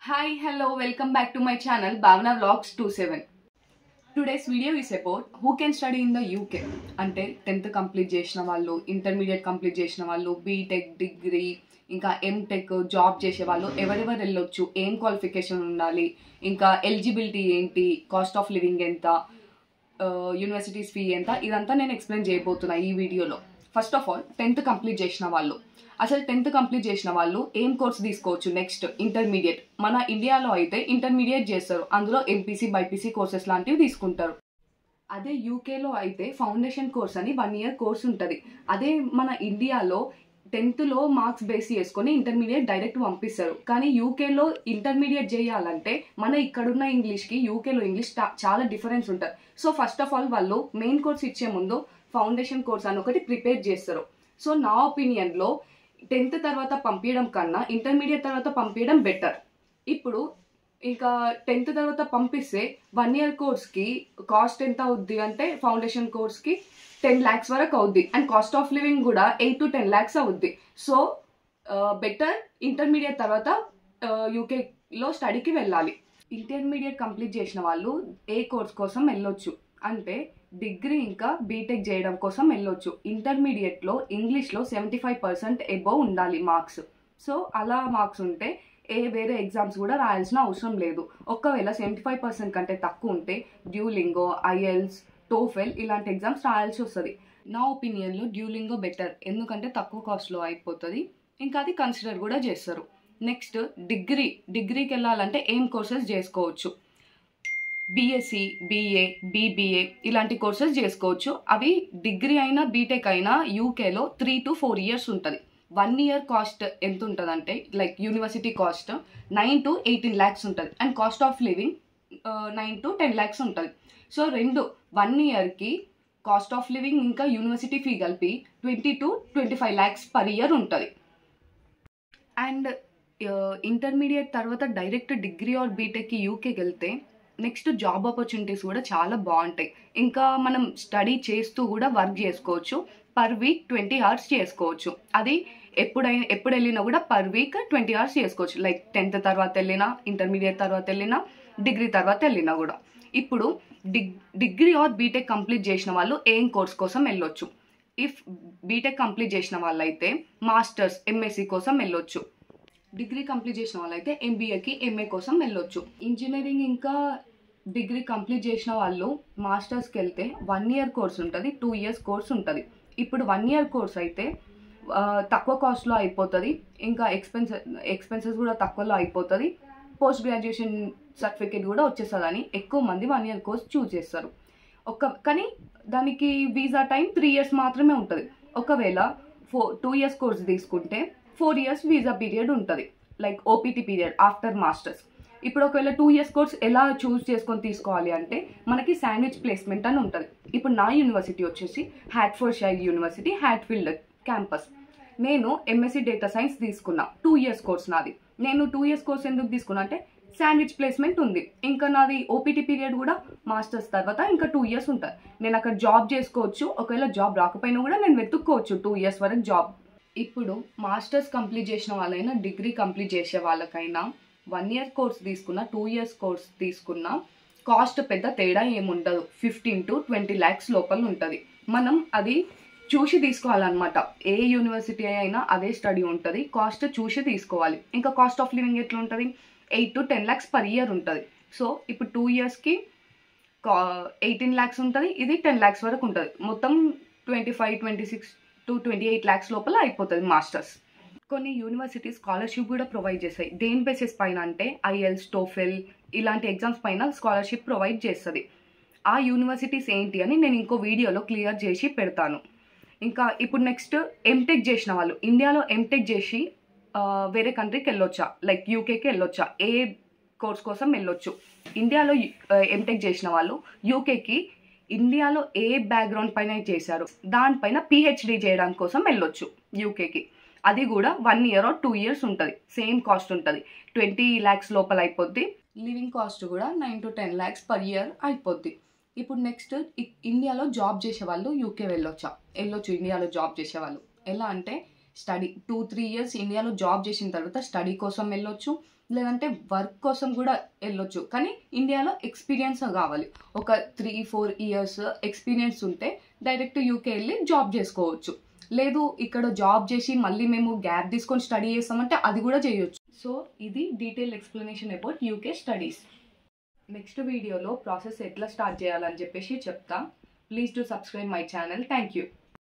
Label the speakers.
Speaker 1: Hi, hello, welcome back to my channel Bhavna Vlogs 27. Today's video is about who can study in the UK. అంటే 10th complete చేసిన వాళ్ళు, intermediate complete చేసిన వాళ్ళు, BTech, degree, ఇంకా MTech, job చేసే వాళ్ళు ఎవరెవరు వెళ్ళొచ్చు, ఏం క్వాలిఫికేషన్ ఉండాలి, ఇంకా ఎలిజిబిలిటీ ఏంటి, కాస్ట్ ఆఫ్ లివింగ్ ఎంత, యూనివర్సిటీస్ ఫీ ఎంత, ఇదంతా నేను ఎక్స్ప్లెయిన్ చేయబోతున్నా ఈ వీడియోలో. First of all 10th complete చేసిన వాళ్ళు, అసలు 10th కంప్లీట్ చేసిన వాళ్ళు ఏం కోర్స్ తీసుకోవచ్చు నెక్స్ట్ ఇంటర్మీడియట్. మన ఇండియాలో అయితే ఇంటర్మీడియట్ చేస్తారు, అందులో ఎంపీసీ బైపీసీ కోర్సెస్ లాంటివి తీసుకుంటారు. అదే యూకేలో అయితే ఫౌండేషన్ కోర్స్ అని 1 year కోర్స్ ఉంటుంది. అదే మన ఇండియాలో 10thలో మార్క్స్ బేస్ చేసుకొని ఇంటర్మీడియట్ డైరెక్ట్ పంపిస్తారు. కానీ యూకేలో ఇంటర్మీడియట్ చేయాలంటే మన ఇక్కడున్న ఇంగ్లీష్కి యూకేలో ఇంగ్లీష్ చాలా డిఫరెన్స్ ఉంటుంది. సో ఫస్ట్ ఆఫ్ ఆల్ వాళ్ళు మెయిన్ కోర్స్ ఇచ్చే ముందు ఫౌండేషన్ కోర్స్ అని ఒకటి ప్రిపేర్ చేస్తారు. సో నా ఒపీనియన్లో 10th తర్వాత పంపించడం కన్నా ఇంటర్మీడియట్ తర్వాత పంపించడం బెటర్. ఇప్పుడు ఇంకా 10th తర్వాత పంపిస్తే 1 year కోర్స్కి కాస్ట్ ఎంత అవుద్ది అంటే ఫౌండేషన్ కోర్స్కి 10 lakhs వరకు అవుద్ది, అండ్ కాస్ట్ ఆఫ్ లివింగ్ కూడా 8 to 10 lakhs అవుద్ది. సో బెటర్ ఇంటర్మీడియట్ తర్వాత యూకేలో స్టడీకి వెళ్ళాలి. ఇంటర్మీడియట్ కంప్లీట్ చేసిన వాళ్ళు ఏ కోర్స్ కోసం వెళ్ళొచ్చు అంటే డిగ్రీ ఇంకా బీటెక్ చేయడం కోసం వెళ్ళొచ్చు. ఇంటర్మీడియట్లో ఇంగ్లీష్లో 75% ఎబోవ్ ఉండాలి మార్క్స్. సో అలా మార్క్స్ ఉంటే వేరే ఎగ్జామ్స్ కూడా రాయాల్సిన అవసరం లేదు. ఒకవేళ 75% కంటే తక్కువ ఉంటే డ్యూలింగో, ఐఎల్స్, టోఫెల్ ఇలాంటి ఎగ్జామ్స్ రాయాల్సి వస్తుంది. నా ఒపీనియన్లో డ్యూలింగో బెటర్, ఎందుకంటే తక్కువ కాస్ట్లో అయిపోతుంది, ఇంకా అది కన్సిడర్ కూడా చేస్తారు. నెక్స్ట్ డిగ్రీకి వెళ్ళాలంటే ఏం కోర్సెస్ చేసుకోవచ్చు. బీఎస్సీ, బీఏ, బీబీఏ ఇలాంటి కోర్సెస్ చేసుకోవచ్చు. అవి డిగ్రీ అయినా బీటెక్ అయినా యూకేలో 3 to 4 years ఉంటుంది. 1 year కాస్ట్ ఎంత ఉంటుంది అంటే like university cost 9 to 18 lakhs ఉంటుంది, and cost of living 9 to 10 lakhs ఉంటుంది. సో 1 yearకి కాస్ట్ ఆఫ్ లివింగ్ ఇంకా యూనివర్సిటీ ఫీ కలిపి 20 to 25 lakhs per year ఉంటుంది. అండ్ ఇంటర్మీడియట్ తర్వాత డైరెక్ట్ డిగ్రీ ఆర్ బీటెక్కి యూకేకి వెళ్తే నెక్స్ట్ జాబ్ ఆపర్చునిటీస్ కూడా చాలా బాగుంటాయి. ఇంకా మనం స్టడీ చేస్తూ కూడా వర్క్ చేసుకోవచ్చు. పర్ వీక్ 20 hours చేసుకోవచ్చు. అది ఎప్పుడు వెళ్ళినా కూడా పర్ వీక్ 20 hours చేసుకోవచ్చు. లైక్ 10th తర్వాత వెళ్ళినా, ఇంటర్మీడియట్ తర్వాత వెళ్ళినా, డిగ్రీ తర్వాత వెళ్ళినా కూడా. ఇప్పుడు డిగ్రీ ఆర్ బీటెక్ కంప్లీట్ చేసిన వాళ్ళు ఏం కోర్స్ కోసం వెళ్ళొచ్చు. ఇఫ్ బీటెక్ కంప్లీట్ చేసిన వాళ్ళైతే మాస్టర్స్, ఎంఎస్సీ కోసం వెళ్ళొచ్చు. డిగ్రీ కంప్లీట్ చేసిన వాళ్ళైతే ఎంబీఏకి, ఎంఏ కోసం వెళ్ళొచ్చు. ఇంజనీరింగ్ ఇంకా డిగ్రీ కంప్లీట్ చేసిన వాళ్ళు మాస్టర్స్కి వెళ్తే 1 year కోర్స్ ఉంటుంది, 2 years కోర్స్ ఉంటుంది. ఇప్పుడు 1 year కోర్స్ అయితే తక్కువ కాస్ట్లో అయిపోతుంది, ఇంకా ఎక్స్పెన్సెస్ కూడా తక్కువలో అయిపోతుంది. పోస్ట్ గ్రాడ్యుయేషన్ సర్టిఫికేట్ కూడా వచ్చేస్తుందని ఎక్కువ మంది 1 year కోర్స్ చూస్ చేస్తారు. కానీ దానికి వీసా టైం 3 years మాత్రమే ఉంటుంది. ఒకవేళ 2 years కోర్స్ తీసుకుంటే 4 years వీసా పీరియడ్ ఉంటుంది, like OPT period after masters. ఇప్పుడు ఒకవేళ 2 years కోర్స్ ఎలా చూస్ చేసుకొని తీసుకోవాలి అంటే మనకి శాండ్విచ్ ప్లేస్మెంట్ అని ఉంటుంది. ఇప్పుడు నా యూనివర్సిటీ వచ్చేసి హ్యాట్ఫోర్డ్షైర్ యూనివర్సిటీ, హ్యాట్ఫీల్డ్ క్యాంపస్. నేను ఎంఎస్సీ డేటా సైన్స్ తీసుకున్నా, 2 years కోర్స్ నాది. నేను 2 years కోర్స్ ఎందుకు తీసుకున్నా అంటే శాండ్విచ్ ప్లేస్మెంట్ ఉంది, ఇంకా నాది ఓపీటీ పీరియడ్ కూడా మాస్టర్స్ తర్వాత ఇంకా 2 years ఉంటుంది. నేను అక్కడ జాబ్ చేసుకోవచ్చు. ఒకవేళ జాబ్ రాకపోయినా కూడా నేను వెతుక్కోవచ్చు 2 years వరకు జాబ్. ఇప్పుడు మాస్టర్స్ కంప్లీట్ చేసిన వాళ్ళైనా, డిగ్రీ కంప్లీట్ చేసే వాళ్ళకైనా 1 year కోర్స్ తీసుకున్నా, 2 years కోర్స్ తీసుకున్నా కాస్ట్ పెద్ద తేడా ఏముండదు. 15 to 20 lakhs లోపల ఉంటుంది. మనం అది చూసి తీసుకోవాలన్నమాట. ఏ యూనివర్సిటీ అయినా అదే స్టడీ ఉంటుంది, కాస్ట్ చూసి తీసుకోవాలి. ఇంకా కాస్ట్ ఆఫ్ లివింగ్ ఎట్లా ఉంటుంది, 8 to 10 lakhs per year ఉంటుంది. సో ఇప్పుడు 2 yearsకి 18 lakhs ఉంటుంది, ఇది 10 lakhs వరకు ఉంటుంది. మొత్తం 25, 26 to 28 lakhs లోపల అయిపోతుంది మాస్టర్స్. కొన్ని యూనివర్సిటీ స్కాలర్షిప్ కూడా ప్రొవైడ్ చేస్తాయి. దేని బేసిస్ పైన అంటే ఐఎల్స్, టోఫెల్ ఇలాంటి ఎగ్జామ్స్ పైన స్కాలర్షిప్ ప్రొవైడ్ చేస్తుంది. ఆ యూనివర్సిటీస్ ఏంటి అని నేను ఇంకో వీడియోలో క్లియర్ చేసి పెడతాను. ఇంకా ఇప్పుడు నెక్స్ట్ ఎంటెక్ చేసిన వాళ్ళు ఇండియాలో ఎంటెక్ చేసి వేరే కంట్రీకి వెళ్ళొచ్చా, లైక్ యూకేకి వెళ్ళొచ్చా, ఏ కోర్స్ కోసం వెళ్ళొచ్చు. ఇండియాలో ఎంటెక్ చేసిన వాళ్ళు యూకేకి ఇండియాలో ఏ బ్యాక్గ్రౌండ్ పైన చేశారు దానిపైన పిహెచ్డి చేయడానికి కోసం వెళ్ళొచ్చు యూకేకి. అది కూడా 1 year or 2 years ఉంటుంది. సేమ్ కాస్ట్ ఉంటుంది, 20 lakhs లోపల అయిపోద్ది. లివింగ్ కాస్ట్ కూడా 9 to 10 lakhs per year అయిపోద్ది. ఇప్పుడు నెక్స్ట్ ఇండియాలో జాబ్ చేసే వాళ్ళు యూకే వెళ్ళొచ్చు. ఇండియాలో జాబ్ చేసే వాళ్ళు ఎలా అంటే స్టడీ 2-3 ఇయర్స్ ఇండియాలో జాబ్ చేసిన తర్వాత స్టడీ కోసం వెళ్ళొచ్చు, లేదంటే వర్క్ కోసం కూడా వెళ్ళొచ్చు. కానీ ఇండియాలో ఎక్స్పీరియన్స్ కావాలి. ఒక 3-4 ఇయర్స్ ఎక్స్పీరియన్స్ ఉంటే డైరెక్ట్ యూకే వెళ్ళి జాబ్ చేసుకోవచ్చు. లేదు ఇక్కడ జాబ్ చేసి మళ్ళీ మేము గ్యాప్ తీసుకొని స్టడీ చేస్తామంటే అది కూడా చేయొచ్చు. సో ఇది detail explanation about UK studies. Next వీడియోలో ప్రాసెస్ ఎట్లా స్టార్ట్ చేయాలని చెప్పేసి చెప్తా. Please to subscribe my channel. Thank you.